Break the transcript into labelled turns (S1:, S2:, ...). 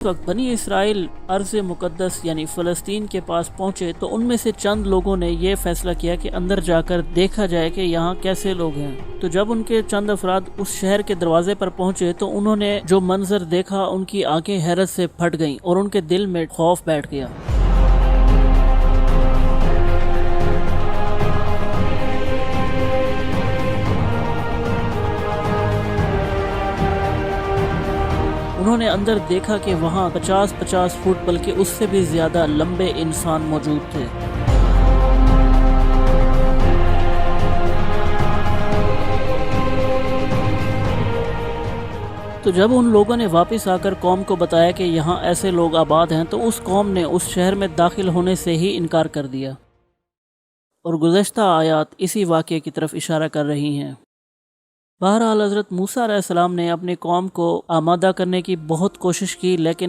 S1: وقت بنی اسرائیل ارض مقدس یعنی فلسطین کے پاس پہنچے تو ان میں سے چند لوگوں نے یہ فیصلہ کیا کہ اندر جا کر دیکھا جائے کہ یہاں کیسے لوگ ہیں۔ تو جب ان کے چند افراد اس شہر کے دروازے پر پہنچے تو انہوں نے جو منظر دیکھا ان کی آنکھیں حیرت سے پھٹ گئیں اور ان کے دل میں خوف بیٹھ گیا۔ انہوں نے اندر دیکھا کہ وہاں 50 فٹ بلکہ اس سے بھی زیادہ لمبے انسان موجود تھے۔ تو جب ان لوگوں نے واپس آ کر قوم کو بتایا کہ یہاں ایسے لوگ آباد ہیں تو اس قوم نے اس شہر میں داخل ہونے سے ہی انکار کر دیا، اور گزشتہ آیات اسی واقعے کی طرف اشارہ کر رہی ہیں۔ بہرحال حضرت موسیٰ علیہ السلام نے اپنی قوم کو آمادہ کرنے کی بہت کوشش کی، لیکن